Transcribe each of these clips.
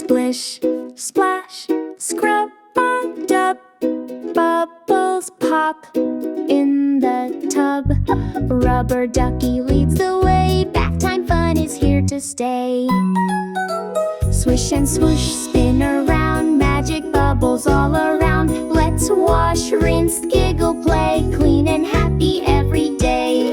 Splish, splash, scrub a dub. Bubbles pop in the tub. Rubber ducky leads the way. Bath time fun is here to stay. Swish and swoosh, spin around. Magic bubbles all around. Let's wash, rinse, giggle, play. Clean and happy every day.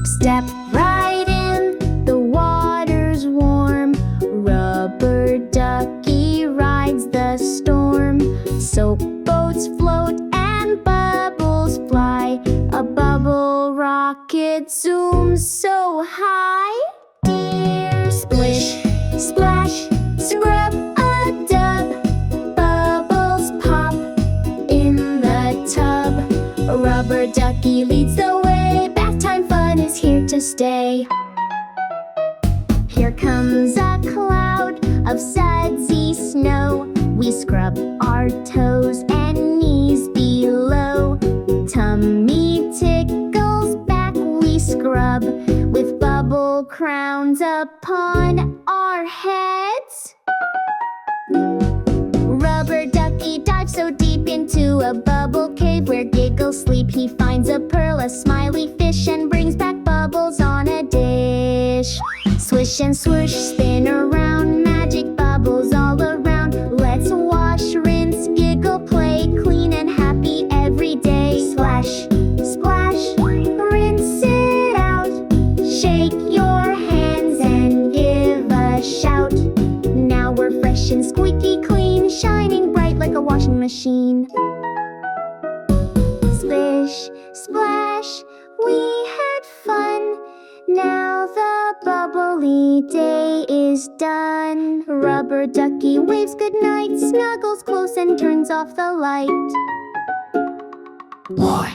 Step right in, the water's warm. Rubber ducky rides the storm. Soap boats float and bubbles fly. A bubble rocket zooms so high. Dear splish, splash, scrub a dub. Bubbles pop in the tub. Rubber ducky leads the way. Bath time fun is here to stay. Here comes a cloud of sudsy snow. We scrub our toes and knees below. Tummy tickles, back we scrub with bubble crowns upon our heads. Rubber ducky dives so deep into a bubble cave where giggles sleep. He finds a pearl, a smiley fish, and brings back bubbles on a dish. Swish and swoosh, spin around, magic bubbles all around. Let's wash, rinse, giggle, play, clean and happy every day. Splash, splash, rinse it out. Shake your hands and give a shout. Now we're fresh and squeaky clean, shining bright like a washing machine. Splish, splash, we had fun. Now the bubbly day is done. Rubber ducky waves goodnight, snuggles close and turns off the light. Boy,